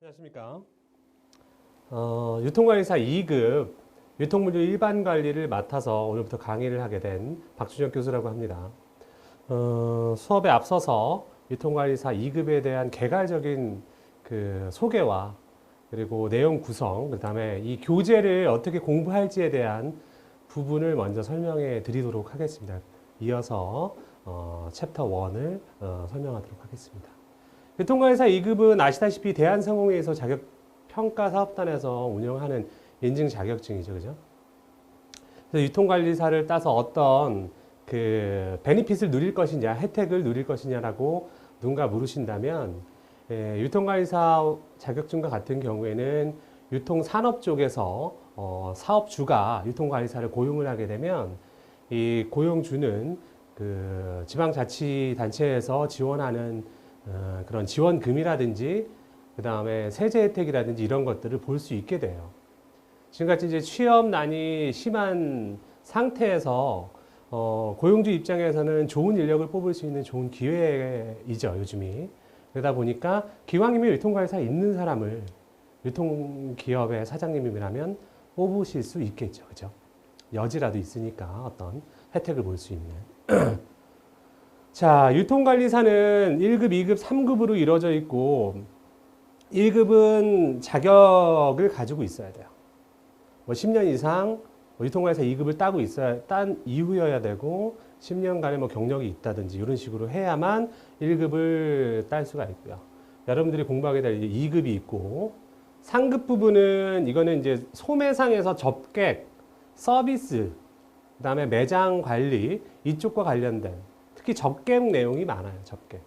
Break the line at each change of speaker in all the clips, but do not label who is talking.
안녕하십니까. 유통관리사 2급 유통물류 일반 관리를 맡아서 오늘부터 강의를 하게 된 박준혁 교수라고 합니다. 수업에 앞서서 유통관리사 2급에 대한 개괄적인 그 소개와 그리고 내용 구성, 그 다음에 이 교재를 어떻게 공부할지에 대한 부분을 먼저 설명해 드리도록 하겠습니다. 이어서 챕터 1을 설명하도록 하겠습니다. 유통관리사 2급은 아시다시피 대한상공회에서 자격평가사업단에서 운영하는 인증 자격증이죠. 그죠? 그래서 유통관리사를 따서 어떤 그 베니핏을 누릴 것이냐, 혜택을 누릴 것이냐라고 누군가 물으신다면, 유통관리사 자격증과 같은 경우에는 유통산업 쪽에서 사업주가 유통관리사를 고용을 하게 되면 이 고용주는 그 지방자치단체에서 지원하는 그런 지원금이라든지 그 다음에 세제 혜택이라든지 이런 것들을 볼 수 있게 돼요. 지금같이 이제 취업난이 심한 상태에서 고용주 입장에서는 좋은 인력을 뽑을 수 있는 좋은 기회이죠, 요즘이. 그러다 보니까 기왕이면 유통관리사에 있는 사람을 유통기업의 사장님이라면 뽑으실 수 있겠죠, 그죠? 여지라도 있으니까 어떤 혜택을 볼 수 있는. 자, 유통관리사는 1급, 2급, 3급으로 이루어져 있고 1급은 자격을 가지고 있어야 돼요. 뭐 10년 이상 유통관리사 2급을 따고 딴 이후여야 되고 10년간의 뭐 경력이 있다든지 이런 식으로 해야만 1급을 딸 수가 있고요. 여러분들이 공부하게 될 2급이 있고 3급 부분은 이거는 이제 소매상에서 접객, 서비스, 그다음에 매장 관리 이쪽과 관련된 특히 접객 내용이 많아요. 접객.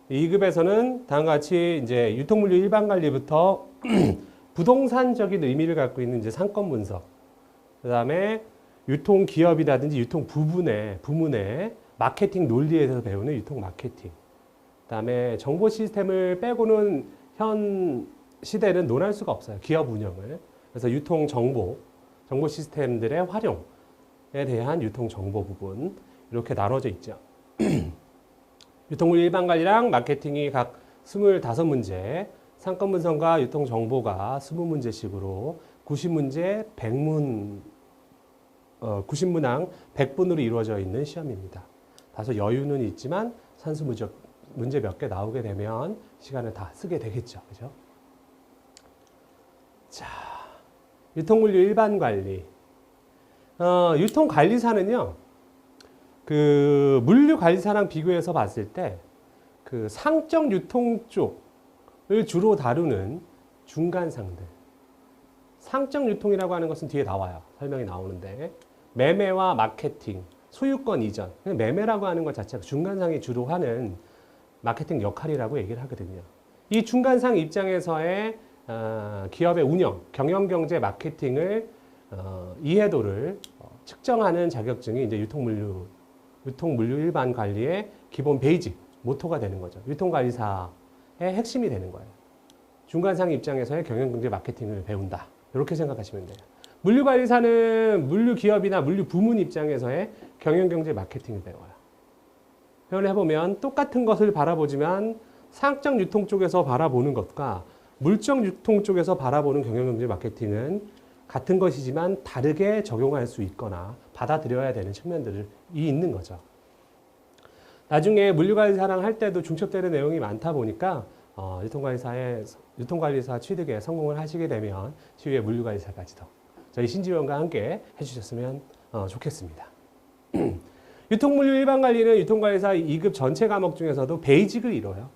2급에서는 다음과 같이 이제 유통물류 일반 관리부터 부동산적인 의미를 갖고 있는 이제 상권 분석, 그다음에 유통 기업이라든지 유통 부문의 마케팅 논리에 대해서 배우는 유통 마케팅, 그다음에 정보 시스템을 빼고는 현 시대는 논할 수가 없어요. 기업 운영을. 그래서 유통 정보 시스템들의 활용에 대한 유통 정보 부분 이렇게 나눠져 있죠. 유통물류 일반 관리랑 마케팅이 각 25문제, 상권 분석과 유통 정보가 20문제씩으로 90문제 90문항 100분으로 이루어져 있는 시험입니다. 다소 여유는 있지만 산수 문제 몇 개 나오게 되면 시간을 다 쓰게 되겠죠. 그죠? 자, 유통물류 일반 관리. 유통관리사는요, 그 물류관리사랑 비교해서 봤을 때 그 상적 유통 쪽을 주로 다루는 중간상들. 상적 유통이라고 하는 것은 뒤에 나와요. 설명이 나오는데 매매와 마케팅, 소유권 이전. 매매라고 하는 것 자체가 중간상이 주로 하는 마케팅 역할이라고 얘기를 하거든요. 이 중간상 입장에서의 기업의 운영, 경영경제 마케팅을 이해도를 측정하는 자격증이 이제 유통물류 일반 관리의 기본 베이직, 모토가 되는 거죠. 유통관리사의 핵심이 되는 거예요. 중간상 입장에서의 경영경제 마케팅을 배운다. 이렇게 생각하시면 돼요. 물류관리사는 물류기업이나 물류부문 입장에서의 경영경제 마케팅을 배워요. 표현을 해보면 똑같은 것을 바라보지만 상적 유통 쪽에서 바라보는 것과 물적 유통 쪽에서 바라보는 경영경제 마케팅은 같은 것이지만 다르게 적용할 수 있거나 받아들여야 되는 측면들이 있는 거죠. 나중에 물류관리사랑 할 때도 중첩되는 내용이 많다 보니까 유통관리사 취득에 성공을 하시게 되면 추후에 물류관리사까지도 저희 신지원과 함께 해주셨으면 좋겠습니다. 유통물류 일반관리는 유통관리사 2급 전체 과목 중에서도 베이직을 이뤄요.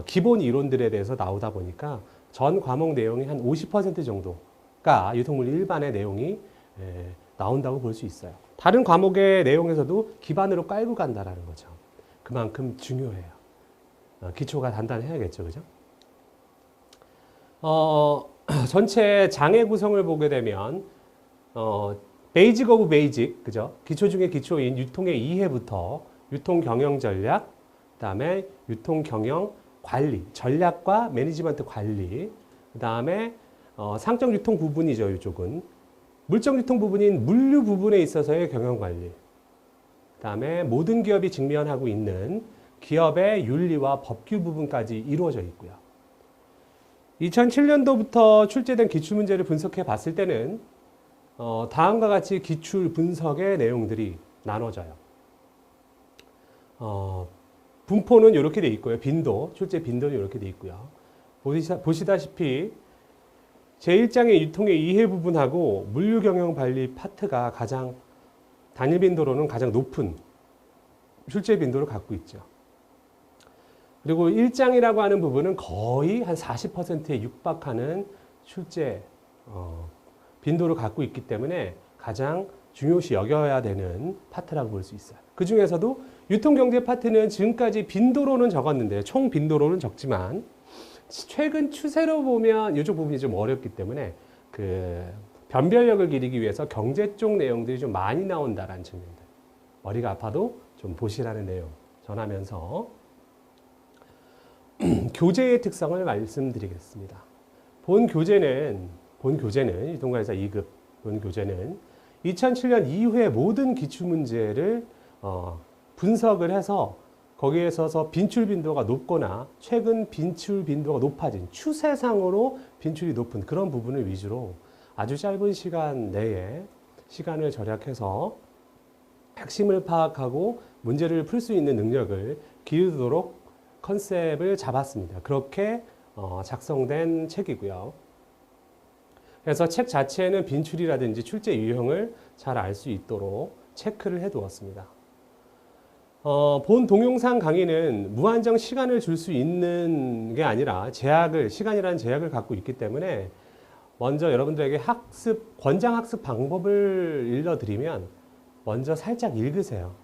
기본 이론들에 대해서 나오다 보니까 전 과목 내용이 한 50% 정도가 유통물류 일반의 내용이 나온다고 볼 수 있어요. 다른 과목의 내용에서도 기반으로 깔고 간다라는 거죠. 그만큼 중요해요. 기초가 단단해야겠죠, 그죠? 전체 장애 구성을 보게 되면 베이직 오브 베이직, 그죠? 기초 중에 기초인 유통의 이해부터 유통 경영 전략, 그다음에 유통 경영 관리, 전략과 매니지먼트 관리, 그다음에 상적 유통 부분이죠, 이쪽은. 물적 유통 부분인 물류 부분에 있어서의 경영 관리. 그다음에 모든 기업이 직면하고 있는 기업의 윤리와 법규 부분까지 이루어져 있고요. 2007년도부터 출제된 기출문제를 분석해 봤을 때는 다음과 같이 기출 분석의 내용들이 나눠져요. 분포는 이렇게 돼 있고요. 빈도, 출제 빈도는 이렇게 돼 있고요. 보시다시피 제1장의 유통의 이해 부분하고 물류경영관리 파트가 가장 단일 빈도로는 가장 높은 출제 빈도를 갖고 있죠. 그리고 1장이라고 하는 부분은 거의 한 40%에 육박하는 출제 빈도를 갖고 있기 때문에 가장 중요시 여겨야 되는 파트라고 볼 수 있어요. 그 중에서도 유통경제 파트는 지금까지 빈도로는 적었는데 총 빈도로는 적지만 최근 추세로 보면 이쪽 부분이 좀 어렵기 때문에 그 변별력을 기리기 위해서 경제 쪽 내용들이 좀 많이 나온다라는 측면들. 머리가 아파도 좀 보시라는 내용 전하면서 교재의 특성을 말씀드리겠습니다. 본 교재는 유통관리사 2급 본 교재는 2007년 이후의 모든 기출문제를 분석을 해서 거기에 있어서 빈출 빈도가 높거나 최근 빈출 빈도가 높아진 추세상으로 빈출이 높은 그런 부분을 위주로 아주 짧은 시간 내에 시간을 절약해서 핵심을 파악하고 문제를 풀 수 있는 능력을 기르도록 컨셉을 잡았습니다. 그렇게 작성된 책이고요. 그래서 책 자체에는 빈출이라든지 출제 유형을 잘 알 수 있도록 체크를 해 두었습니다. 본 동영상 강의는 무한정 시간을 줄 수 있는 게 아니라 시간이라는 제약을 갖고 있기 때문에 먼저 여러분들에게 권장 학습 방법을 일러드리면 먼저 살짝 읽으세요.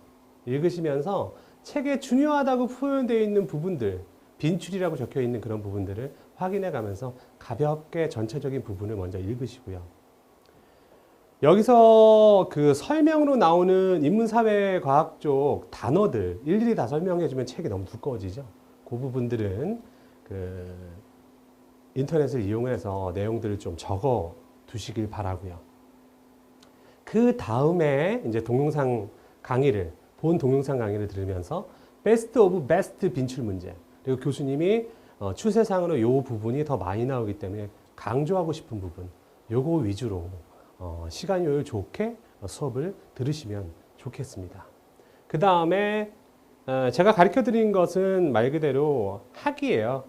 읽으시면서 책에 중요하다고 표현되어 있는 부분들, 빈출이라고 적혀 있는 그런 부분들을 확인해 가면서 가볍게 전체적인 부분을 먼저 읽으시고요. 여기서 그 설명으로 나오는 인문사회과학 쪽 단어들 일일이 다 설명해 주면 책이 너무 두꺼워지죠. 그 부분들은 그 인터넷을 이용해서 내용들을 좀 적어 두시길 바라고요. 그 다음에 이제 본 동영상 강의를 들으면서 베스트 오브 베스트 빈출 문제. 그리고 교수님이 추세상으로 이 부분이 더 많이 나오기 때문에 강조하고 싶은 부분. 요거 위주로 시간 효율 좋게 수업을 들으시면 좋겠습니다. 그 다음에 제가 가르쳐 드린 것은 말 그대로 학이에요.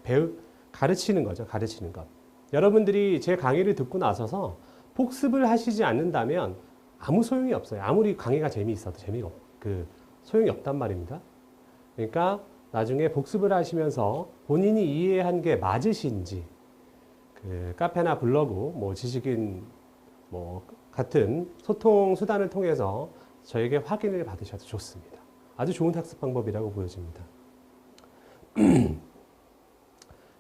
가르치는 거죠. 가르치는 것. 여러분들이 제 강의를 듣고 나서서 복습을 하시지 않는다면 아무 소용이 없어요. 아무리 강의가 재미있어도 소용이 없단 말입니다. 그러니까 나중에 복습을 하시면서 본인이 이해한 게 맞으신지 그 카페나 블로그, 지식인 같은 소통 수단을 통해서 저에게 확인을 받으셔도 좋습니다. 아주 좋은 학습 방법이라고 보여집니다.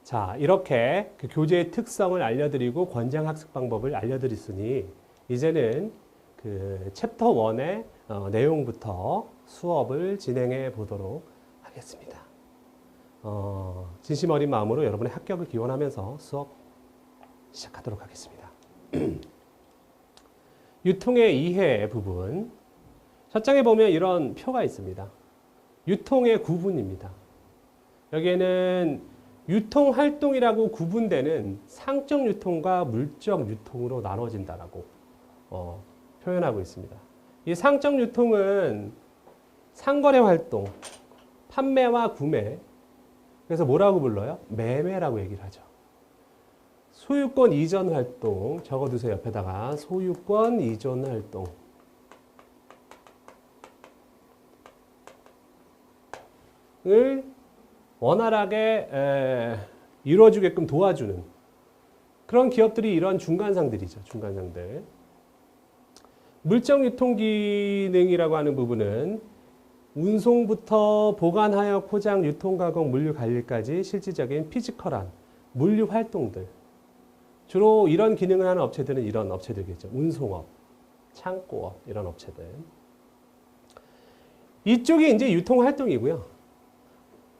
자, 이렇게 그 교재의 특성을 알려드리고 권장 학습 방법을 알려드렸으니 이제는 그 챕터 1의 내용부터 수업을 진행해 보도록 하겠습니다. 진심 어린 마음으로 여러분의 합격을 기원하면서 수업 시작하도록 하겠습니다. 유통의 이해 부분. 첫 장에 보면 이런 표가 있습니다. 유통의 구분입니다. 여기에는 유통활동이라고 구분되는 상적 유통과 물적 유통으로 나눠진다라고 표현하고 있습니다. 이 상적 유통은 상거래 활동, 판매와 구매, 그래서 뭐라고 불러요? 매매라고 얘기를 하죠. 소유권 이전 활동, 적어두세요. 옆에다가 소유권 이전 활동. 을 원활하게 이루어지게끔 도와주는 그런 기업들이 이런 중간상들이죠. 중간상들. 물적 유통 기능이라고 하는 부분은 운송부터 보관하여 포장, 유통, 가공, 물류 관리까지 실질적인 피지컬한 물류 활동들. 주로 이런 기능을 하는 업체들은 이런 업체들이겠죠. 운송업, 창고업 이런 업체들. 이쪽이 이제 유통 활동이고요.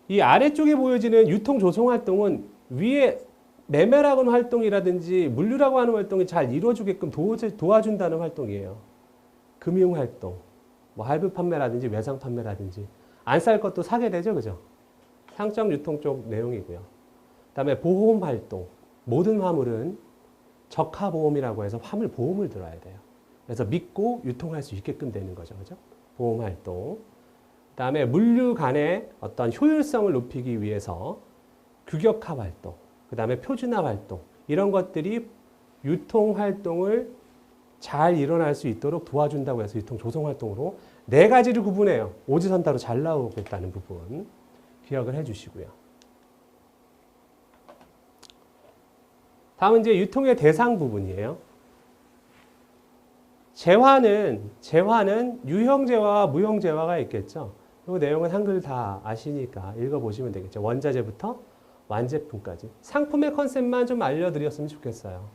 이 아래쪽에 보여지는 유통 조성 활동은 위에 매매라고 하는 활동이라든지 물류라고 하는 활동이 잘 이루어지게끔 도와준다는 활동이에요. 금융 활동, 할부 판매라든지 외상 판매라든지 안 살 것도 사게 되죠, 그죠? 상점 유통 쪽 내용이고요. 그다음에 보험 활동, 모든 화물은 적하보험이라고 해서 화물 보험을 들어야 돼요. 그래서 믿고 유통할 수 있게끔 되는 거죠. 그죠? 보험 활동. 그 다음에 물류 간의 어떤 효율성을 높이기 위해서 규격화 활동, 그 다음에 표준화 활동, 이런 것들이 유통 활동을 잘 일어날 수 있도록 도와준다고 해서 유통 조성 활동으로 네 가지를 구분해요. 오지선다로 잘 나오고 있다는 부분 기억을 해주시고요. 다음은 이제 유통의 대상 부분이에요. 재화는 유형재화와 무형재화가 있겠죠. 이 내용은 한글 다 아시니까 읽어보시면 되겠죠. 원자재부터 완제품까지. 상품의 컨셉만 좀 알려드렸으면 좋겠어요.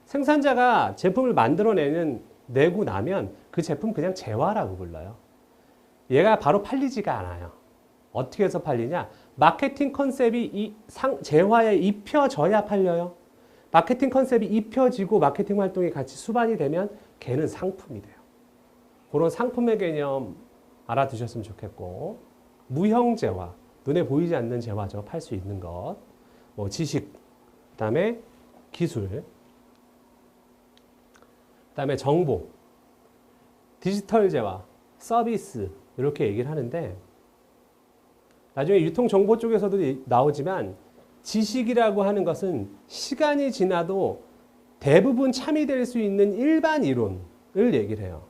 생산자가 제품을 내고 나면 그 제품 그냥 재화라고 불러요. 얘가 바로 팔리지가 않아요. 어떻게 해서 팔리냐? 마케팅 컨셉이 이 재화에 입혀져야 팔려요. 마케팅 컨셉이 입혀지고 마케팅 활동이 같이 수반이 되면 걔는 상품이 돼요. 그런 상품의 개념 알아두셨으면 좋겠고, 무형재화, 눈에 보이지 않는 재화죠. 팔 수 있는 것, 뭐 지식, 그다음에 기술, 그다음에 정보, 디지털 재화, 서비스 이렇게 얘기를 하는데 나중에 유통 정보 쪽에서도 나오지만 지식이라고 하는 것은 시간이 지나도 대부분 참이될 수 있는 일반 이론을 얘기를 해요.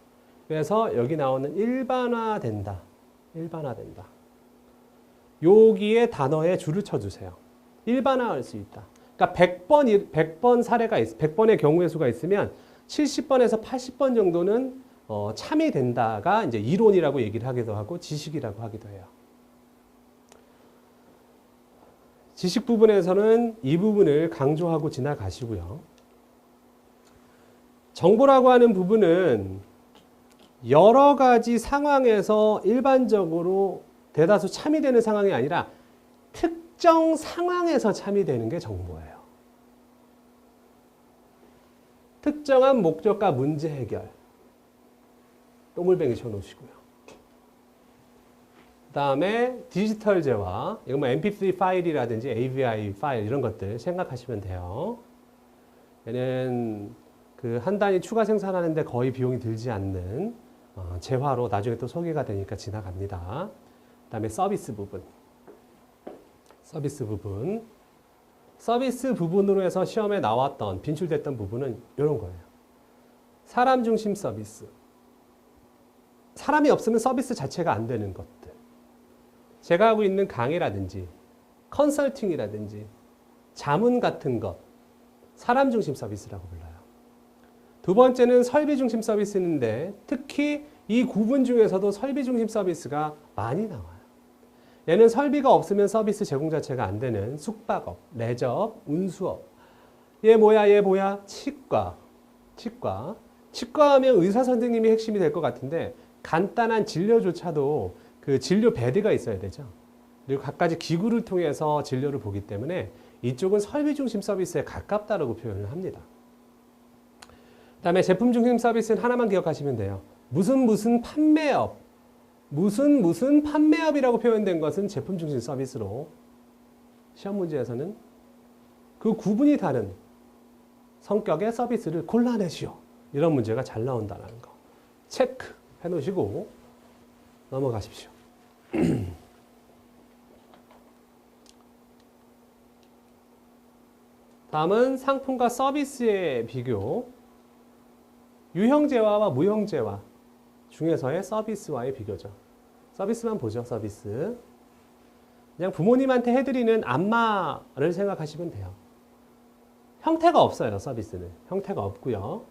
그래서 여기 나오는 일반화된다. 여기에 단어에 줄을 쳐주세요. 일반화할 수 있다. 그러니까 100번 사례가 100번의 경우의 수가 있으면 70번에서 80번 정도는 참이 된다가 이제 이론이라고 얘기를 하기도 하고 지식이라고 하기도 해요. 지식 부분에서는 이 부분을 강조하고 지나가시고요. 정보라고 하는 부분은 여러 가지 상황에서 일반적으로 대다수 참이 되는 상황이 아니라 특정 상황에서 참이 되는 게 정보예요. 특정한 목적과 문제 해결. 또물뱅이 쳐놓으시고요. 그 다음에 디지털 재화. 이거 뭐 mp3 파일이라든지 AVI 파일 이런 것들 생각하시면 돼요. 얘는 그 한 단위 추가 생산하는데 거의 비용이 들지 않는 재화로 나중에 또 소개가 되니까 지나갑니다. 그 다음에 서비스 부분. 서비스 부분으로 해서 시험에 나왔던 빈출됐던 부분은 이런 거예요. 사람 중심 서비스. 사람이 없으면 서비스 자체가 안 되는 것들. 제가 하고 있는 강의라든지 컨설팅이라든지 자문 같은 것. 사람 중심 서비스라고 불러요. 두 번째는 설비 중심 서비스인데 특히 이 구분 중에서도 설비 중심 서비스가 많이 나와요. 얘는 설비가 없으면 서비스 제공 자체가 안 되는 숙박업, 레저업, 운수업. 얘 뭐야? 치과 하면 의사 선생님이 핵심이 될 것 같은데 간단한 진료조차도 그 진료 베드가 있어야 되죠. 그리고 갖가지 기구를 통해서 진료를 보기 때문에 이쪽은 설비 중심 서비스에 가깝다라고 표현을 합니다. 그다음에 제품 중심 서비스는 하나만 기억하시면 돼요. 무슨 판매업, 무슨 판매업이라고 표현된 것은 제품 중심 서비스로 시험 문제에서는 그 구분이 다른 성격의 서비스를 골라내시오. 이런 문제가 잘 나온다는 거. 체크 해놓으시고 넘어가십시오. 다음은 상품과 서비스의 비교. 유형재화와 무형재화 중에서의 서비스와의 비교죠. 서비스만 보죠. 서비스. 그냥 부모님한테 해드리는 안마를 생각하시면 돼요. 형태가 없어요. 서비스는. 형태가 없고요.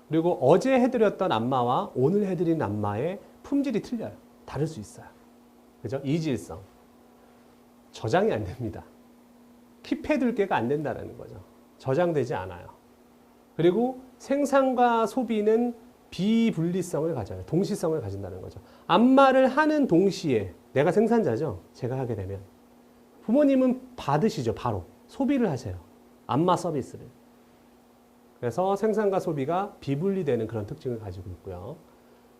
그리고 어제 해드렸던 안마와 오늘 해드린 안마의 품질이 틀려요. 다를 수 있어요. 그죠? 이질성. 저장이 안 됩니다. 킵해둘 게가 안 된다는 거죠. 저장되지 않아요. 그리고 생산과 소비는 비분리성을 가져요. 동시성을 가진다는 거죠. 안마를 하는 동시에 내가 생산자죠. 제가 하게 되면. 부모님은 받으시죠. 바로. 소비를 하세요. 안마 서비스를. 그래서 생산과 소비가 비분리되는 그런 특징을 가지고 있고요.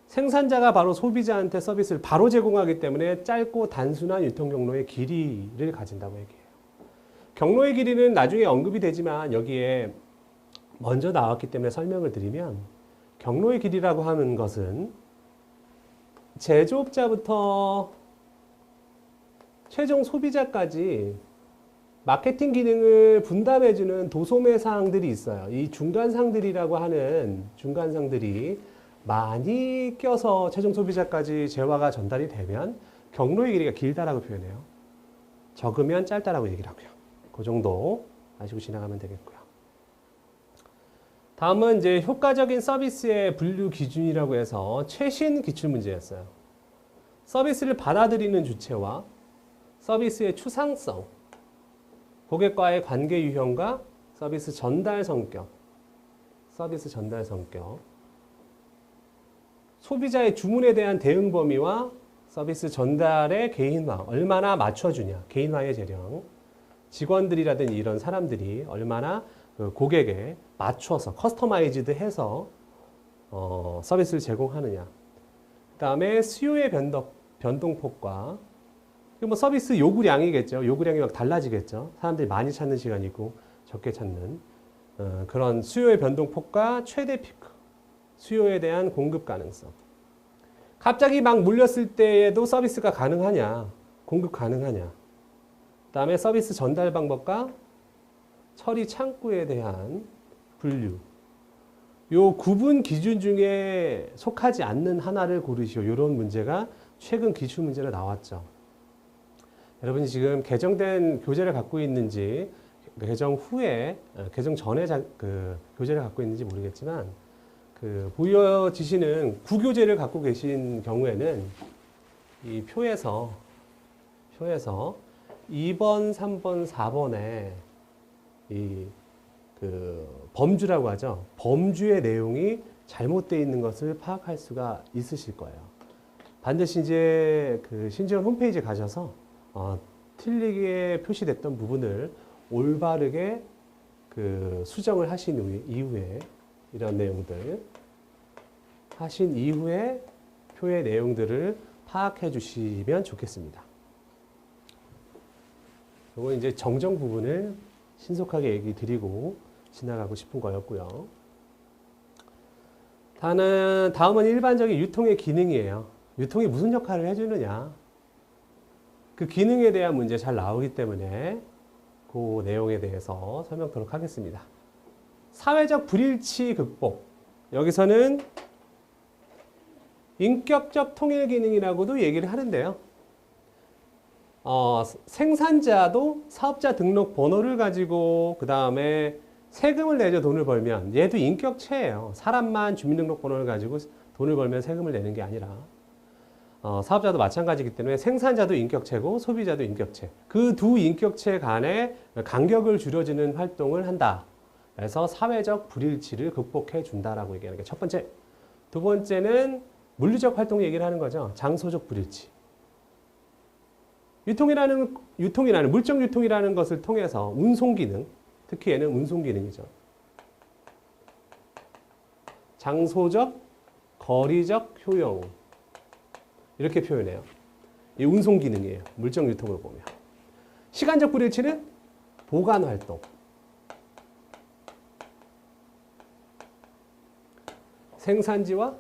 생산자가 바로 소비자한테 서비스를 바로 제공하기 때문에 짧고 단순한 유통 경로의 길이를 가진다고 얘기해요. 경로의 길이는 나중에 언급이 되지만 여기에 먼저 나왔기 때문에 설명을 드리면 경로의 길이라고 하는 것은 제조업자부터 최종 소비자까지 마케팅 기능을 분담해주는 도소매 사항들이 있어요. 이 중간상들이라고 하는 중간상들이 많이 껴서 최종 소비자까지 재화가 전달이 되면 경로의 길이가 길다라고 표현해요. 적으면 짧다라고 얘기를 하고요. 그 정도 아시고 지나가면 되겠고요. 다음은 이제 효과적인 서비스의 분류 기준이라고 해서 최신 기출문제였어요. 서비스를 받아들이는 주체와 서비스의 추상성, 고객과의 관계 유형과 서비스 전달 성격, 소비자의 주문에 대한 대응 범위와 서비스 전달의 개인화, 얼마나 맞춰주냐, 개인화의 재량, 직원들이라든지 이런 사람들이 얼마나 그 고객에 맞춰서 커스터마이즈드 해서 서비스를 제공하느냐. 그 다음에 수요의 변동폭과 뭐 서비스 요구량이겠죠. 요구량이 막 달라지겠죠. 사람들이 많이 찾는 시간이 있고 적게 찾는 그런 수요의 변동폭과 최대 피크, 수요에 대한 공급 가능성. 갑자기 막 물렸을 때에도 서비스가 가능하냐, 공급 가능하냐. 그 다음에 서비스 전달 방법과 처리 창구에 대한 분류. 요 구분 기준 중에 속하지 않는 하나를 고르시오. 이런 문제가 최근 기출 문제로 나왔죠. 여러분이 지금 개정된 교재를 갖고 있는지, 개정 후에, 개정 전에 그 교재를 갖고 있는지 모르겠지만, 그 보여지시는 구교재를 갖고 계신 경우에는 이 표에서 2번, 3번, 4번에 이 그 범주라고 하죠. 범주의 내용이 잘못되어 있는 것을 파악할 수가 있으실 거예요. 반드시 이제 그 신지원 홈페이지에 가셔서 틀리게 표시됐던 부분을 올바르게 그 수정을 하신 이후에 이런 내용들 하신 이후에 표의 내용들을 파악해 주시면 좋겠습니다. 이건 이제 정정 부분을 신속하게 얘기 드리고 지나가고 싶은 거였고요. 다음은 일반적인 유통의 기능이에요. 유통이 무슨 역할을 해주느냐. 그 기능에 대한 문제 잘 나오기 때문에 그 내용에 대해서 설명드리도록 하겠습니다. 사회적 불일치 극복. 여기서는 인격적 통일 기능이라고도 얘기를 하는데요. 생산자도 사업자 등록 번호를 가지고 그 다음에 세금을 내죠. 돈을 벌면. 얘도 인격체예요. 사람만 주민등록번호를 가지고 돈을 벌면 세금을 내는 게 아니라 사업자도 마찬가지이기 때문에 생산자도 인격체고 소비자도 인격체. 그 두 인격체 간의 간격을 줄여주는 활동을 한다. 그래서 사회적 불일치를 극복해 준다라고 얘기하는 게 첫 번째. 두 번째는 물리적 활동 얘기를 하는 거죠. 장소적 불일치. 유통이라는 물적 유통이라는 것을 통해서 운송 기능, 특히 얘는 운송 기능이죠. 장소적, 거리적 효용. 이렇게 표현해요. 이 운송 기능이에요. 물적 유통을 보면. 시간적 불일치는 보관 활동. 생산지와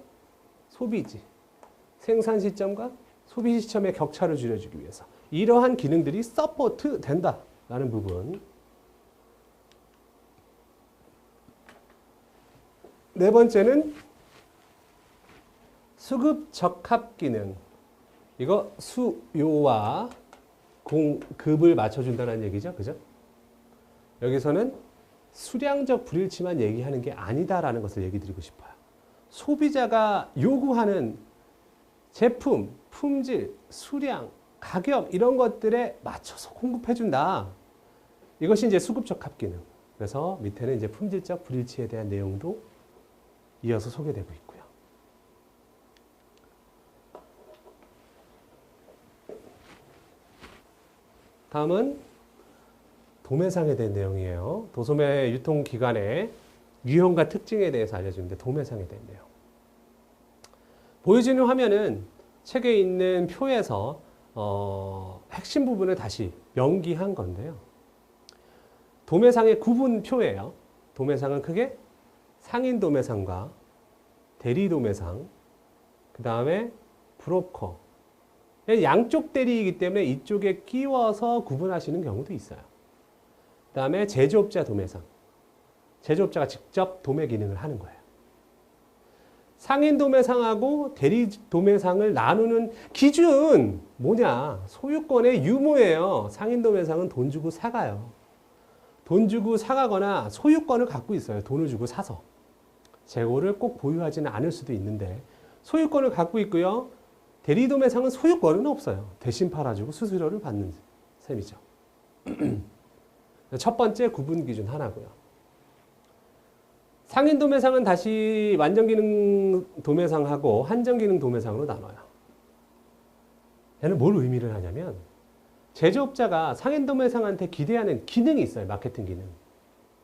소비지. 생산 시점과 소비 시점의 격차를 줄여주기 위해서. 이러한 기능들이 서포트 된다라는 부분. 네 번째는 수급 적합 기능. 이거 수요와 공급을 맞춰준다는 얘기죠. 그죠? 여기서는 수량적 불일치만 얘기하는 게 아니다라는 것을 얘기 드리고 싶어요. 소비자가 요구하는 제품, 품질, 수량, 가격 이런 것들에 맞춰서 공급해준다. 이것이 이제 수급 적합 기능. 그래서 밑에는 이제 품질적 불일치에 대한 내용도 이어서 소개되고 있고요. 다음은 도매상에 대한 내용이에요. 도소매 유통기관의 유형과 특징에 대해서 알려주는데 도매상에 대한 내용. 보여지는 화면은 책에 있는 표에서 핵심 부분을 다시 명기한 건데요. 도매상의 구분표예요. 도매상은 크게 상인 도매상과 대리 도매상, 그 다음에 브로커. 양쪽 대리이기 때문에 이쪽에 끼워서 구분하시는 경우도 있어요. 그 다음에 제조업자 도매상. 제조업자가 직접 도매 기능을 하는 거예요. 상인 도매상하고 대리 도매상을 나누는 기준 뭐냐? 소유권의 유무예요. 상인 도매상은 돈 주고 사가요. 돈 주고 사가거나 소유권을 갖고 있어요. 돈을 주고 사서. 재고를 꼭 보유하지는 않을 수도 있는데 소유권을 갖고 있고요. 대리 도매상은 소유권은 없어요. 대신 팔아주고 수수료를 받는 셈이죠. 첫 번째 구분 기준 하나고요. 상인 도매상은 다시 완전 기능 도매상하고 한정 기능 도매상으로 나눠요. 얘는 뭘 의미를 하냐면 제조업자가 상인 도매상한테 기대하는 기능이 있어요. 마케팅 기능.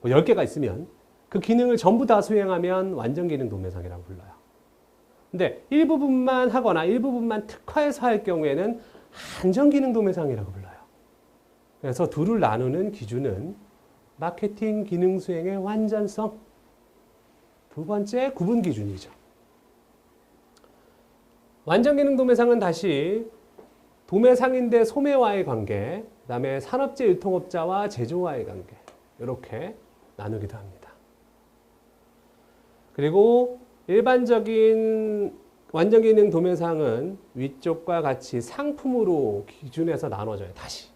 뭐 10개가 있으면 그 기능을 전부 다 수행하면 완전 기능 도매상이라고 불러요. 근데 일부분만 하거나 일부분만 특화해서 할 경우에는 한정 기능 도매상이라고 불러요. 그래서 둘을 나누는 기준은 마케팅 기능 수행의 완전성. 두 번째 구분 기준이죠. 완전 기능 도매상은 다시 도매상인데 소매와의 관계, 그 다음에 산업재 유통업자와 제조와의 관계 이렇게 나누기도 합니다. 그리고 일반적인 완전 기능 도매상은 위쪽과 같이 상품으로 기준해서 나눠져요. 다시.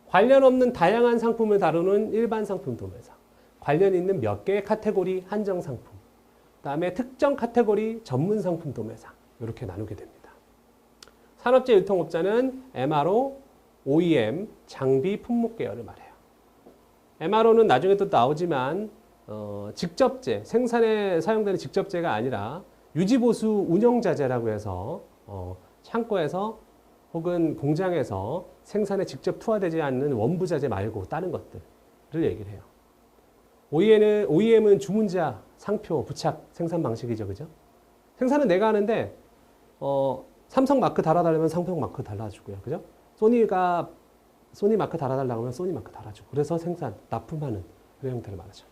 관련 없는 다양한 상품을 다루는 일반 상품 도매상. 관련 있는 몇 개의 카테고리 한정 상품. 그다음에 특정 카테고리 전문 상품 도매상. 이렇게 나누게 됩니다. 산업재 유통업자는 MRO, OEM, 장비, 품목 계열을 말해요. MRO는 나중에 또 나오지만 직접재, 생산에 사용되는 직접재가 아니라 유지보수 운영자재라고 해서 창고에서 혹은 공장에서 생산에 직접 투하되지 않는 원부자재 말고 다른 것들을 얘기를 해요. OEM은 주문자, 상표, 부착 생산 방식이죠. 그죠? 생산은 내가 하는데 삼성 마크 달아달라면 삼성 마크 달아주고요. 그죠? 소니 마크 달아달라고 하면 소니 마크 달아주고. 그래서 생산, 납품하는 그런 형태를 말하죠.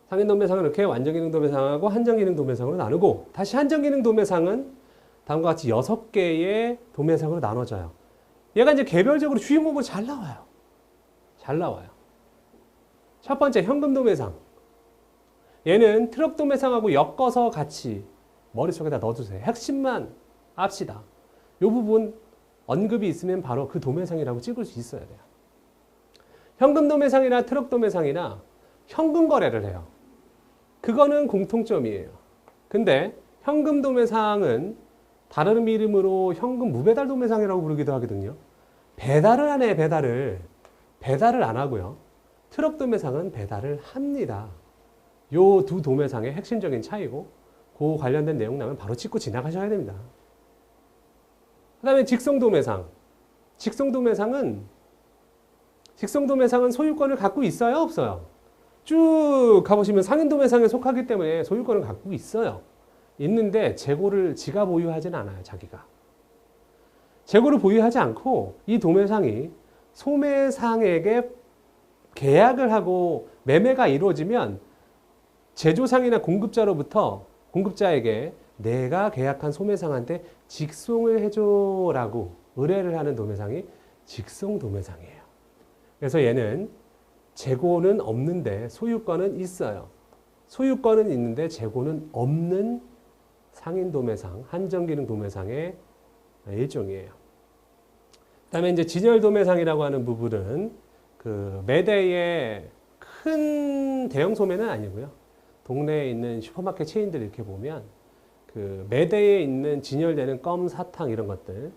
상인 도매상은 이렇게 완전 기능 도매상하고 한정 기능 도매상으로 나누고 다시 한정 기능 도매상은 다음과 같이 6개의 도매상으로 나눠져요. 얘가 이제 개별적으로 주인공으로 잘 나와요. 잘 나와요. 첫 번째 현금 도매상. 얘는 트럭 도매상하고 엮어서 같이 머릿속에다 넣어주세요. 핵심만 압시다. 이 부분 언급이 있으면 바로 그 도매상이라고 찍을 수 있어야 돼요. 현금 도매상이나 트럭 도매상이나 현금 거래를 해요. 그거는 공통점이에요. 근데 현금 도매상은 다른 이름으로 현금 무배달 도매상이라고 부르기도 하거든요. 배달을 하네, 배달을 안 하고요. 트럭 도매상은 배달을 합니다. 요 두 도매상의 핵심적인 차이고 그 관련된 내용 나면 바로 짚고 지나가셔야 됩니다. 그 다음에 직송 도매상. 직송 도매상은 소유권을 갖고 있어요, 없어요? 쭉 가보시면 상인 도매상에 속하기 때문에 소유권을 갖고 있어요. 있는데 재고를 지가 보유하지는 않아요, 자기가. 재고를 보유하지 않고 이 도매상이 소매상에게 계약을 하고 매매가 이루어지면 제조상이나 공급자에게 내가 계약한 소매상한테 직송을 해줘라고 의뢰를 하는 도매상이 직송 도매상이에요. 그래서 얘는 재고는 없는데 소유권은 있어요. 소유권은 있는데 재고는 없는 상인 도매상, 한정기능 도매상의 일종이에요. 그다음에 이제 진열 도매상이라고 하는 부분은 그 매대의 큰 대형 소매는 아니고요. 동네에 있는 슈퍼마켓 체인들 이렇게 보면 그 매대에 있는 진열되는 껌, 사탕 이런 것들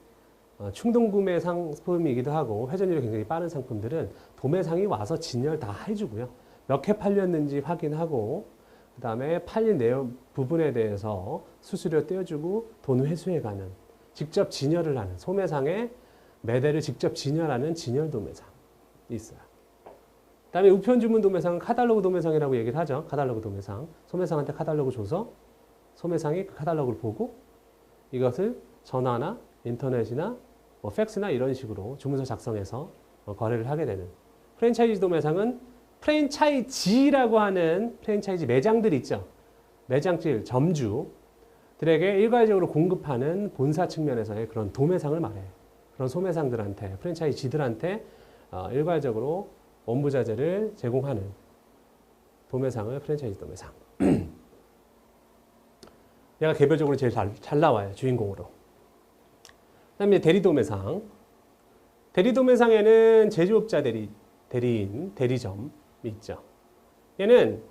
충동구매 상품이기도 하고 회전율이 굉장히 빠른 상품들은 도매상이 와서 진열 다 해주고요. 몇 개 팔렸는지 확인하고 그 다음에 팔린 내용 부분에 대해서 수수료 떼어주고 돈 회수해가는 직접 진열을 하는 소매상의 매대를 직접 진열하는 진열 도매상이 있어요. 그 다음에 우편 주문 도매상은 카탈로그 도매상이라고 얘기를 하죠. 카탈로그 도매상. 소매상한테 카탈로그 줘서 소매상이 그 카탈로그를 보고 이것을 전화나 인터넷이나 뭐 팩스나 이런 식으로 주문서 작성해서 거래를 하게 되는 프랜차이즈 도매상은 프랜차이지라고 하는 프랜차이즈 매장들 있죠. 매장질, 점주들에게 일괄적으로 공급하는 본사 측면에서의 그런 도매상을 말해. 그런 소매상들한테, 프랜차이지들한테 일괄적으로 원부자재를 제공하는 도매상을 프랜차이즈 도매상. 얘가 개별적으로 제일 잘 나와요. 주인공으로. 그 다음에 대리도매상. 대리도매상에는 제조업자 대리인, 대리점이 있죠. 얘는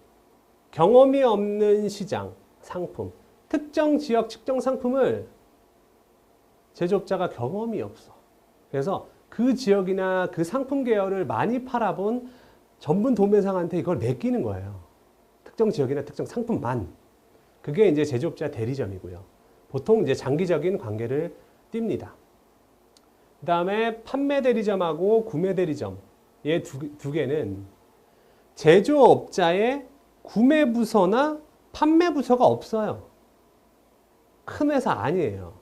경험이 없는 시장, 상품, 특정 지역, 특정 상품을 제조업자가 경험이 없어. 그래서 그 지역이나 그 상품 계열을 많이 팔아본 전문 도매상한테 이걸 맡기는 거예요. 특정 지역이나 특정 상품만. 그게 이제 제조업자 대리점이고요. 보통 이제 장기적인 관계를 띱니다. 그 다음에 판매 대리점하고 구매 대리점. 얘 두 개는 제조업자의 구매 부서나 판매 부서가 없어요. 큰 회사 아니에요.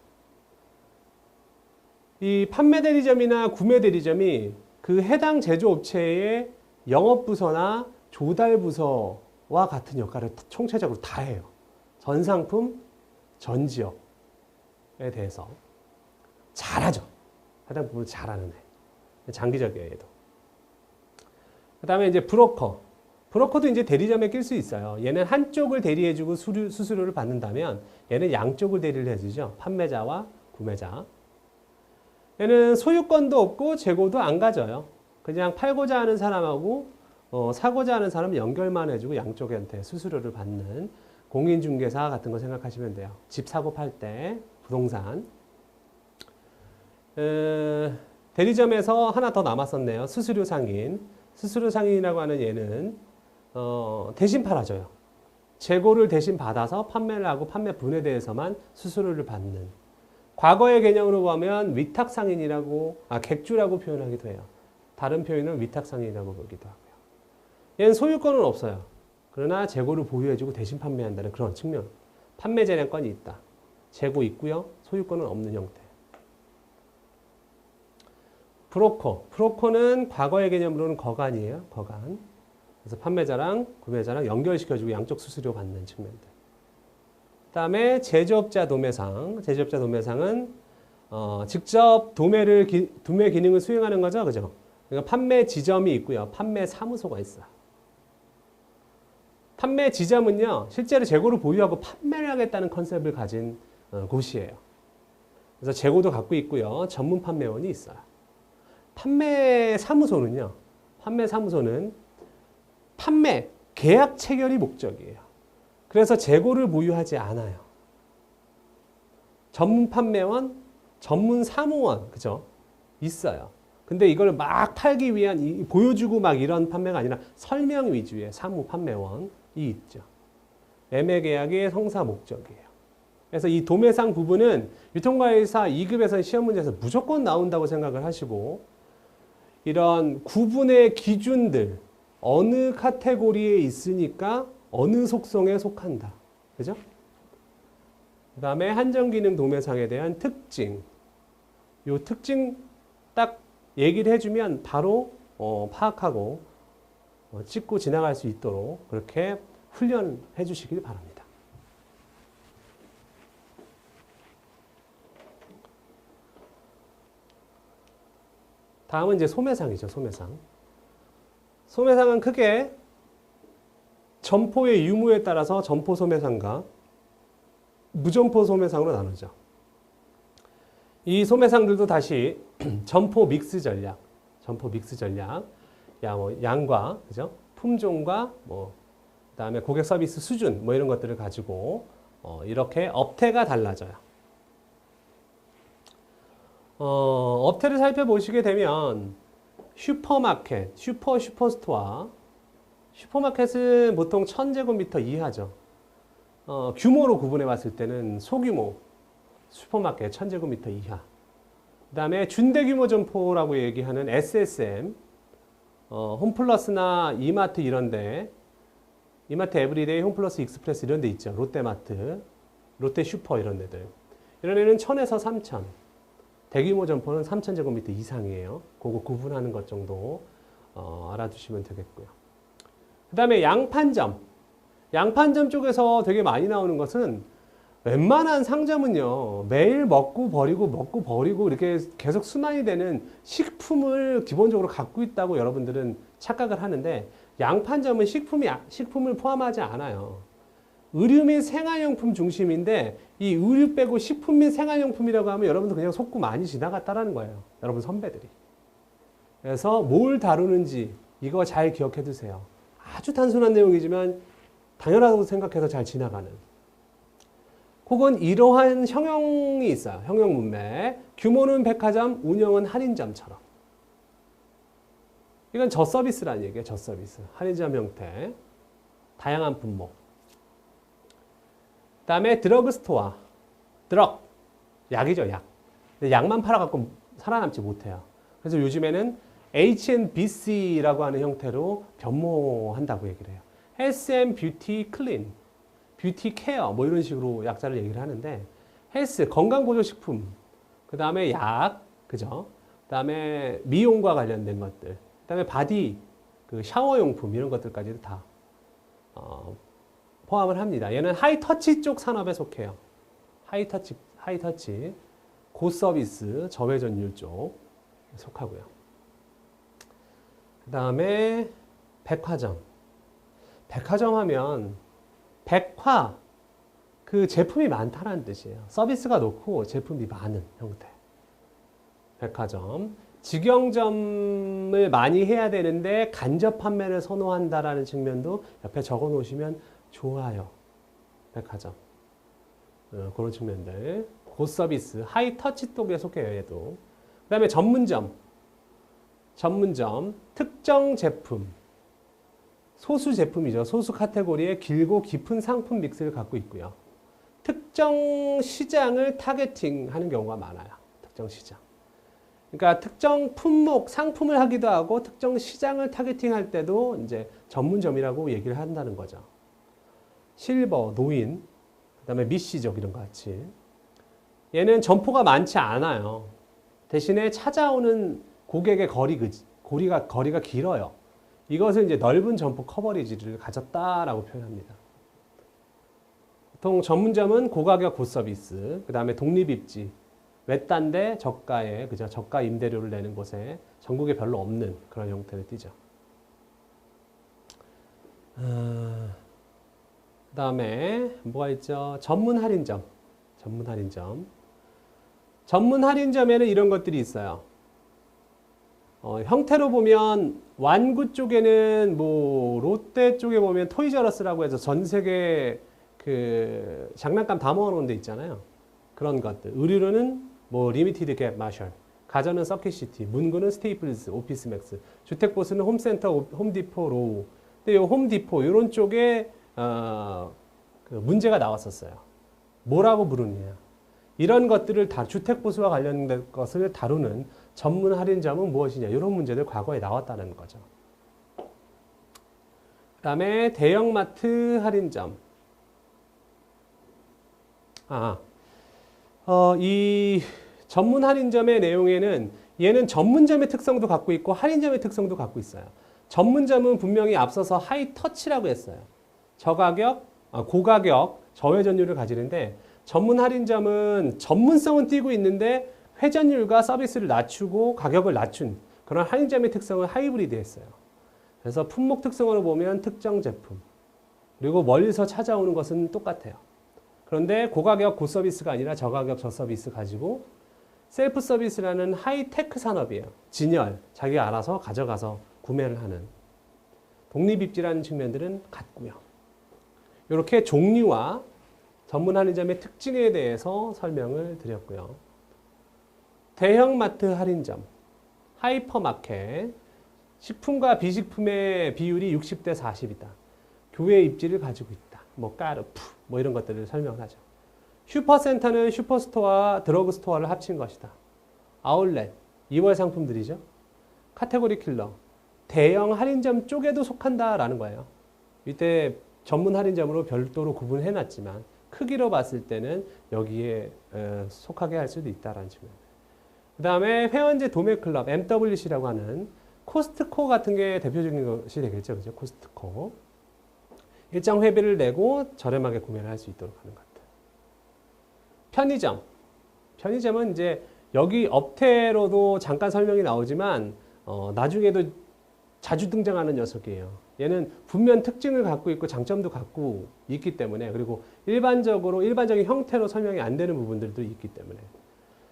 이 판매 대리점이나 구매 대리점이 그 해당 제조업체의 영업부서나 조달부서와 같은 역할을 총체적으로 다 해요. 전 상품, 전 지역에 대해서 잘하죠. 해당 부분을 잘하는 애. 장기적이에요, 얘도. 그 다음에 이제 브로커. 브로커도 이제 대리점에 낄 수 있어요. 얘는 한쪽을 대리해주고 수수료를 받는다면 얘는 양쪽을 대리를 해주죠. 판매자와 구매자. 얘는 소유권도 없고 재고도 안 가져요. 그냥 팔고자 하는 사람하고 사고자 하는 사람 연결만 해주고 양쪽한테 수수료를 받는 공인중개사 같은 거 생각하시면 돼요. 집 사고 팔 때 부동산. 대리점에서 하나 더 남았었네요. 수수료 상인. 수수료 상인이라고 하는 얘는 대신 팔아줘요. 재고를 대신 받아서 판매를 하고 판매분에 대해서만 수수료를 받는. 과거의 개념으로 보면 위탁상인이라고, 객주라고 표현하기도 해요. 다른 표현은 위탁상인이라고 보기도 하고요. 얘는 소유권은 없어요. 그러나 재고를 보유해주고 대신 판매한다는 그런 측면. 판매 재량권이 있다. 재고 있고요. 소유권은 없는 형태. 브로커. 브로커는 과거의 개념으로는 거간이에요. 거간. 그래서 판매자랑 구매자랑 연결시켜주고 양쪽 수수료 받는 측면들. 그 다음에 제조업자 도매상. 제조업자 도매상은 직접 도매 기능을 수행하는 거죠. 그죠? 그러니까 판매 지점이 있고요. 판매 사무소가 있어요. 판매 지점은요. 실제로 재고를 보유하고 판매를 하겠다는 컨셉을 가진 곳이에요. 그래서 재고도 갖고 있고요. 전문 판매원이 있어요. 판매 사무소는요. 판매 사무소는 판매 계약 체결이 목적이에요. 그래서 재고를 보유하지 않아요. 전문 판매원, 전문 사무원, 그죠? 있어요. 근데 이걸 막 팔기 위한, 보여주고 막 이런 판매가 아니라 설명 위주의 사무 판매원이 있죠. 매매 계약의 성사 목적이에요. 그래서 이 도매상 부분은 유통관리사 2급에서 시험 문제에서 무조건 나온다고 생각을 하시고, 이런 구분의 기준들, 어느 카테고리에 있으니까 어느 속성에 속한다. 그죠? 그 다음에 한정기능 도매상에 대한 특징. 요 특징 딱 얘기를 해주면 바로 파악하고 찍고 지나갈 수 있도록 그렇게 훈련해 주시길 바랍니다. 다음은 이제 소매상이죠. 소매상. 소매상은 크게 점포의 유무에 따라서 점포 소매상과 무점포 소매상으로 나누죠. 이 소매상들도 다시 점포 믹스 전략, 양과 그죠? 품종과 그다음에 고객 서비스 수준 이런 것들을 가지고 이렇게 업태가 달라져요. 업태를 살펴보시게 되면 슈퍼마켓, 슈퍼스토어. 슈퍼마켓은 보통 1000제곱미터 이하죠. 규모로 구분해 봤을 때는 소규모 슈퍼마켓 1000제곱미터 이하. 그 다음에 준대규모 점포라고 얘기하는 SSM, 홈플러스나 이마트 이런데, 이마트 에브리데이, 홈플러스 익스프레스 이런 데 있죠. 롯데마트, 롯데슈퍼 이런 데들. 이런 데는 1000에서 3000. 대규모 점포는 3000제곱미터 이상이에요. 그거 구분하는 것 정도 알아두시면 되겠고요. 그 다음에 양판점. 양판점 쪽에서 되게 많이 나오는 것은 웬만한 상점은요, 매일 먹고 버리고 이렇게 계속 순환이 되는 식품을 기본적으로 갖고 있다고 여러분들은 착각을 하는데, 양판점은 식품을 포함하지 않아요. 의류 및 생활용품 중심인데, 이 의류 빼고 식품 및 생활용품이라고 하면 여러분들 그냥 속고 많이 지나갔다라는 거예요. 여러분 선배들이. 그래서 뭘 다루는지 이거 잘 기억해 두세요. 아주 단순한 내용이지만 당연하다고 생각해서 잘 지나가는. 혹은 이러한 형용이 있어요. 형용 문맥. 규모는 백화점, 운영은 할인점처럼. 이건 저서비스라는 얘기예요. 저서비스. 할인점 형태. 다양한 품목. 그 다음에 드러그스토어. 드럭. 약이죠, 약. 근데 약만 팔아갖고 살아남지 못해요. 그래서 요즘에는 H&BC라고 하는 형태로 변모한다고 얘기를 해요. 헬스 앤 뷰티 클린, 뷰티 케어 뭐 이런 식으로 약자를 얘기를 하는데, 헬스 건강보조식품, 그 다음에 약, 그죠? 그 다음에 미용과 관련된 것들, 그 다음에 바디, 그 샤워용품 이런 것들까지도 다 포함을 합니다. 얘는 하이터치 쪽 산업에 속해요. 하이터치, 고서비스, 저회전율 쪽 속하고요. 그 다음에 백화점. 백화점 하면 백화, 그 제품이 많다는 뜻이에요. 서비스가 높고 제품이 많은 형태. 백화점. 직영점을 많이 해야 되는데 간접 판매를 선호한다라는 측면도 옆에 적어 놓으시면 좋아요. 백화점. 그런 측면들. 고서비스, 하이터치 쪽에 속해요, 얘도. 그 다음에 전문점, 특정 제품, 소수 제품이죠. 소수 카테고리의 길고 깊은 상품 믹스를 갖고 있고요. 특정 시장을 타겟팅하는 경우가 많아요. 특정 시장. 그러니까 특정 품목, 상품을 하기도 하고 특정 시장을 타겟팅할 때도 이제 전문점이라고 얘기를 한다는 거죠. 실버, 노인, 그다음에 미시족 이런 것 같이. 얘는 점포가 많지 않아요. 대신에 찾아오는 고객의 거리가 길어요. 이것을 이제 넓은 점포 커버리지를 가졌다라고 표현합니다. 보통 전문점은 고가격 고서비스, 그 다음에 독립입지, 외딴데 저가에, 그죠? 저가 임대료를 내는 곳에 전국에 별로 없는 그런 형태를 띠죠. 그 다음에 뭐가 있죠? 전문 할인점. 전문 할인점에는 이런 것들이 있어요. 형태로 보면 완구 쪽에는 뭐 롯데 쪽에 보면 토이저러스라고 해서 전 세계 그 장난감 다 모아놓은 데 있잖아요. 그런 것들. 의류로는 뭐 리미티드 갭 마셜, 가전은 서킷시티, 문구는 스테이플스, 오피스맥스, 주택보수는 홈센터, 홈디포, 로우. 근데 이 홈디포 이런 쪽에 그 문제가 나왔었어요. 뭐라고 부르느냐. 이런 것들을 다 주택보수와 관련된 것을 다루는 전문 할인점은 무엇이냐. 이런 문제들 과거에 나왔다는 거죠. 그 다음에 대형마트 할인점. 이 전문 할인점의 내용에는 얘는 전문점의 특성도 갖고 있고 할인점의 특성도 갖고 있어요. 전문점은 분명히 앞서서 하이터치라고 했어요. 고가격, 저회전율을 가지는데 전문 할인점은 전문성은 띄고 있는데 회전율과 서비스를 낮추고 가격을 낮춘 그런 할인점의 특성을 하이브리드 했어요. 그래서 품목 특성으로 보면 특정 제품, 그리고 멀리서 찾아오는 것은 똑같아요. 그런데 고가격 고서비스가 아니라 저가격 저서비스 가지고 셀프 서비스라는 하이테크 산업이에요. 진열, 자기가 알아서 가져가서 구매를 하는. 독립입지라는 측면들은 같고요. 이렇게 종류와 전문 할인점의 특징에 대해서 설명을 드렸고요. 대형마트 할인점, 하이퍼마켓, 식품과 비식품의 비율이 60대 40이다. 교회 입지를 가지고 있다. 뭐 까르푸, 뭐 이런 것들을 설명하죠. 슈퍼센터는 슈퍼스토어와 드러그스토어를 합친 것이다. 아울렛, 2월 상품들이죠. 카테고리 킬러, 대형 할인점 쪽에도 속한다라는 거예요. 이때 전문 할인점으로 별도로 구분해놨지만 크기로 봤을 때는 여기에 속하게 할 수도 있다라는 측면. 그 다음에 회원제 도매클럽, MWC라고 하는 코스트코 같은 게 대표적인 것이 되겠죠. 그죠? 코스트코. 일정 회비를 내고 저렴하게 구매를 할 수 있도록 하는 것들. 편의점. 편의점은 이제 여기 업태로도 잠깐 설명이 나오지만 나중에도 자주 등장하는 녀석이에요. 얘는 분명 특징을 갖고 있고 장점도 갖고 있기 때문에, 그리고 일반적인 형태로 설명이 안 되는 부분들도 있기 때문에.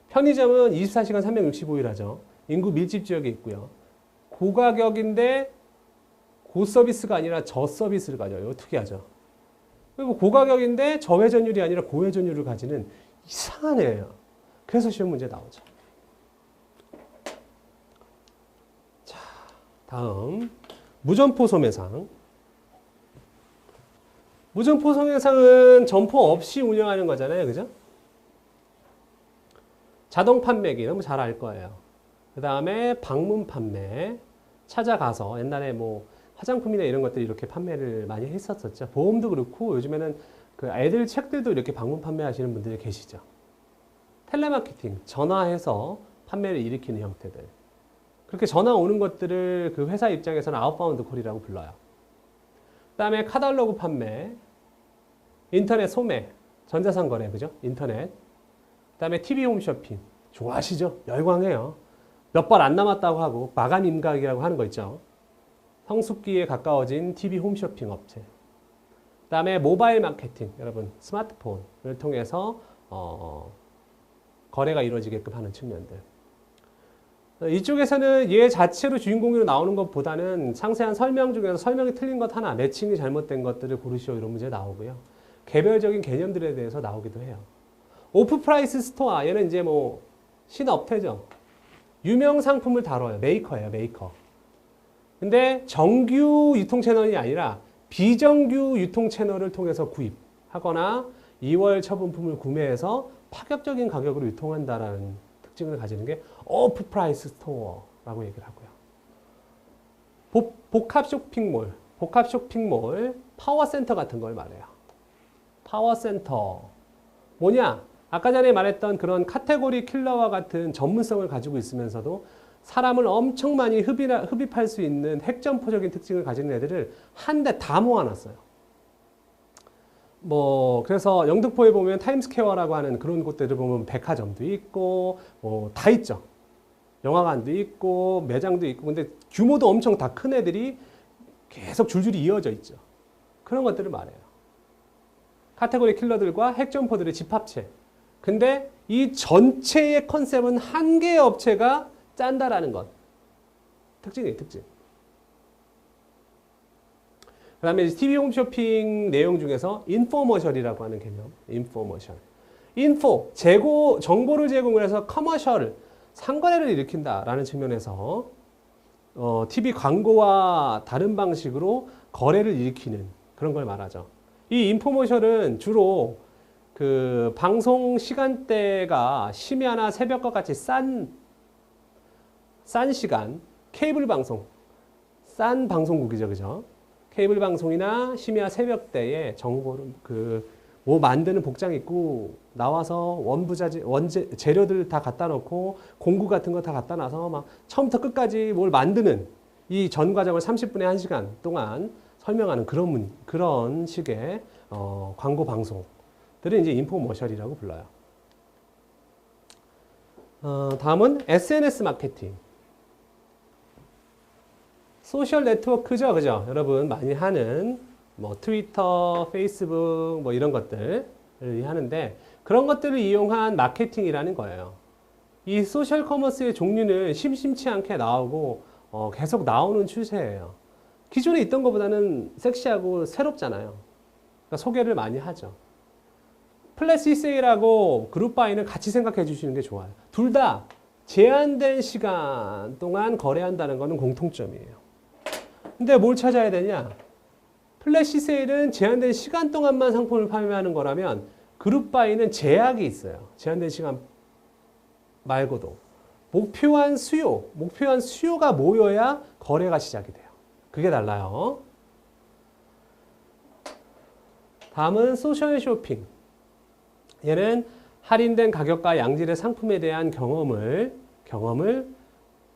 편의점은 24시간 365일 하죠. 인구 밀집 지역에 있고요. 고가격인데 고서비스가 아니라 저서비스를 가져요. 이거 특이하죠. 그리고 고가격인데 저회전율이 아니라 고회전율을 가지는 이상한 애예요. 그래서 시험 문제 나오죠. 자, 다음 무점포 소매상. 무점포 소매상은 점포 없이 운영하는 거잖아요. 그죠? 자동 판매기 너무 잘 알 거예요. 그 다음에 방문 판매. 찾아가서 옛날에 뭐 화장품이나 이런 것들 이렇게 판매를 많이 했었었죠. 보험도 그렇고 요즘에는 그 애들 책들도 이렇게 방문 판매하시는 분들이 계시죠. 텔레마케팅, 전화해서 판매를 일으키는 형태들. 그렇게 전화 오는 것들을 그 회사 입장에서는 아웃바운드 콜이라고 불러요. 그 다음에 카탈로그 판매, 인터넷 소매, 전자상 거래, 그죠? 인터넷. 그 다음에 TV 홈쇼핑. 좋아하시죠? 열광해요. 몇 번 안 남았다고 하고 마감 임각이라고 하는 거 있죠. 성숙기에 가까워진 TV 홈쇼핑 업체. 그 다음에 모바일 마케팅. 여러분 스마트폰을 통해서 거래가 이루어지게끔 하는 측면들. 이쪽에서는 얘 자체로 주인공으로 나오는 것보다는 상세한 설명 중에서 설명이 틀린 것 하나, 매칭이 잘못된 것들을 고르시오 이런 문제 나오고요. 개별적인 개념들에 대해서 나오기도 해요. 오프 프라이스 스토어, 얘는 이제 뭐 신업태죠. 유명 상품을 다뤄요. 메이커예요, 메이커. 근데 정규 유통 채널이 아니라 비정규 유통 채널을 통해서 구입하거나 2월 처분품을 구매해서 파격적인 가격으로 유통한다라는 특징을 가지는 게 오프 프라이스 스토어라고 얘기를 하고요. 복합 쇼핑몰, 파워센터 같은 걸 말해요. 파워센터. 뭐냐? 아까 전에 말했던 그런 카테고리 킬러와 같은 전문성을 가지고 있으면서도 사람을 엄청 많이 흡입할 수 있는 핵점포적인 특징을 가지는 애들을 한 대 다 모아놨어요. 뭐 그래서 영등포에 보면 타임스퀘어라고 하는 그런 곳들을 보면 백화점도 있고 뭐 다 있죠. 영화관도 있고 매장도 있고, 근데 규모도 엄청 다 큰 애들이 계속 줄줄이 이어져 있죠. 그런 것들을 말해요. 카테고리 킬러들과 핵점포들의 집합체. 근데 이 전체의 컨셉은 한 개의 업체가 짠다라는 것. 특징이에요, 특징. 그 다음에 TV 홈쇼핑 내용 중에서 인포머셜이라고 하는 개념. 인포머셜. 정보를 제공을 해서 커머셜, 상거래를 일으킨다라는 측면에서 TV 광고와 다른 방식으로 거래를 일으키는 그런 걸 말하죠. 이 인포머셜은 주로 그 방송 시간대가 심야나 새벽과 같이 싼 시간, 케이블 방송, 싼 방송국이죠, 그죠? 케이블 방송이나 심야 새벽대에 정보를 뭐 만드는 복장 입고 나와서 재료들 다 갖다 놓고 공구 같은 거 다 갖다 놔서 막 처음부터 끝까지 뭘 만드는 이 전 과정을 30분에 1시간 동안 설명하는 그런 식의 광고 방송들을 이제 인포머셜이라고 불러요. 다음은 SNS 마케팅. 소셜 네트워크죠, 그죠? 여러분 많이 하는 뭐 트위터, 페이스북 뭐 이런 것들을 하는데 그런 것들을 이용한 마케팅이라는 거예요. 이 소셜 커머스의 종류는 심심치 않게 나오고 계속 나오는 추세예요. 기존에 있던 것보다는 섹시하고 새롭잖아요. 그러니까 소개를 많이 하죠. 플래시 세일하고 그룹 바이는 같이 생각해 주시는 게 좋아요. 둘 다 제한된 시간 동안 거래한다는 것은 공통점이에요. 근데 뭘 찾아야 되냐? 플래시 세일은 제한된 시간 동안만 상품을 판매하는 거라면 그룹 바이는 제약이 있어요. 제한된 시간 말고도. 목표한 수요가 모여야 거래가 시작이 돼요. 그게 달라요. 다음은 소셜 쇼핑. 얘는 할인된 가격과 양질의 상품에 대한 경험을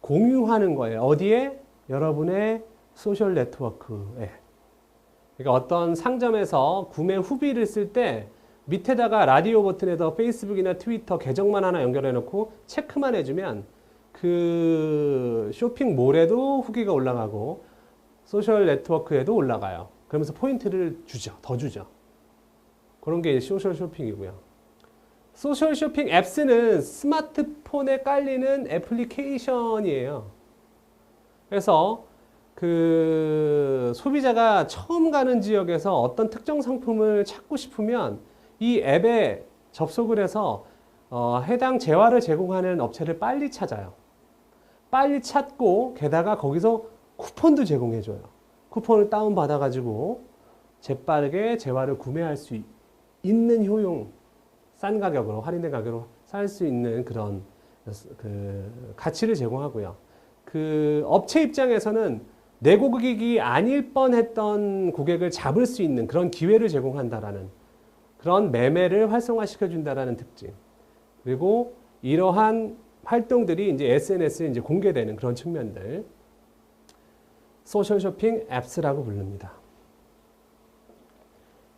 공유하는 거예요. 어디에? 여러분의 소셜 네트워크에. 그러니까 어떤 상점에서 구매 후비를 쓸 때 밑에다가 라디오 버튼에다 페이스북이나 트위터 계정만 하나 연결해 놓고 체크만 해주면 그 쇼핑몰에도 후기가 올라가고 소셜 네트워크에도 올라가요. 그러면서 포인트를 주죠. 더 주죠. 그런 게 소셜 쇼핑이고요. 소셜 쇼핑 앱스는 스마트폰에 깔리는 애플리케이션이에요. 그래서 그 소비자가 처음 가는 지역에서 어떤 특정 상품을 찾고 싶으면 이 앱에 접속을 해서 해당 재화를 제공하는 업체를 빨리 찾아요. 빨리 찾고 게다가 거기서 쿠폰도 제공해줘요. 쿠폰을 다운받아가지고 재빠르게 재화를 구매할 수 있는 효용, 싼 가격으로, 할인된 가격으로 살 수 있는 그런 그 가치를 제공하고요. 그 업체 입장에서는 내 고객이 아닐 뻔했던 고객을 잡을 수 있는 그런 기회를 제공한다라는 그런 매매를 활성화시켜준다라는 특징. 그리고 이러한 활동들이 이제 SNS에 이제 공개되는 그런 측면들. 소셜 쇼핑 앱스라고 부릅니다.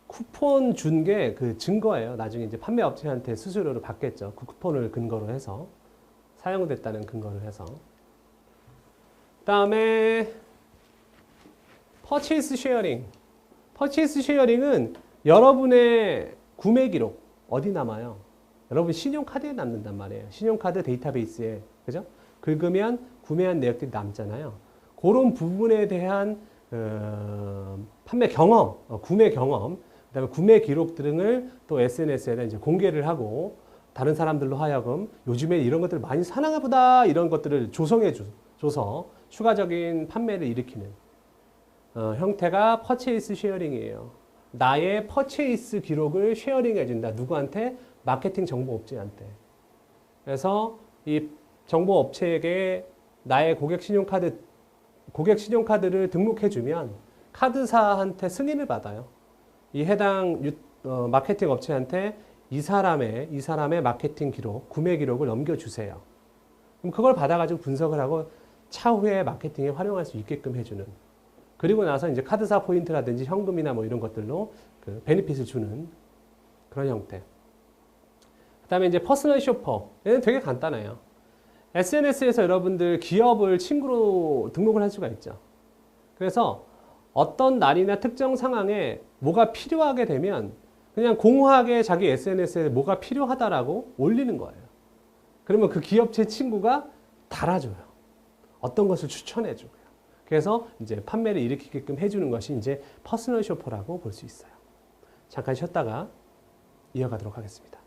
쿠폰 준 게 그 증거예요. 나중에 이제 판매 업체한테 수수료를 받겠죠. 그 쿠폰을 근거로 해서 사용됐다는 근거를 해서. 그다음에 퍼체이스 쉐어링. 퍼체이스 쉐어링은 여러분의 구매 기록 어디 남아요? 여러분 신용카드에 남는단 말이에요. 신용카드 데이터베이스에 그죠? 긁으면 구매한 내역들이 남잖아요. 그런 부분에 대한 판매 경험, 구매 경험, 그다음에 구매 기록 등을 또 SNS에다 이제 공개를 하고 다른 사람들로 하여금 요즘에 이런 것들 많이 사나 보다 이런 것들을 줘서 추가적인 판매를 일으키는 형태가 퍼체이스 쉐어링이에요. 나의 퍼체이스 기록을 쉐어링 해준다. 누구한테? 마케팅 정보 업체한테. 그래서 이 정보 업체에게 나의 고객 신용카드를 등록해주면 카드사한테 승인을 받아요. 이 해당 마케팅 업체한테 이 사람의 마케팅 기록, 구매 기록을 넘겨주세요. 그럼 그걸 받아가지고 분석을 하고 차후에 마케팅에 활용할 수 있게끔 해주는. 그리고 나서 이제 카드사 포인트라든지 현금이나 뭐 이런 것들로 그 베니핏을 주는 그런 형태. 그 다음에 이제 퍼스널 쇼퍼. 얘는 되게 간단해요. SNS에서 여러분들 기업을 친구로 등록을 할 수가 있죠. 그래서 어떤 날이나 특정 상황에 뭐가 필요하게 되면 그냥 공허하게 자기 SNS에 뭐가 필요하다라고 올리는 거예요. 그러면 그 기업체 친구가 달아줘요. 어떤 것을 추천해주고요. 그래서 이제 판매를 일으키게끔 해주는 것이 이제 퍼스널 쇼퍼라고 볼 수 있어요. 잠깐 쉬었다가 이어가도록 하겠습니다.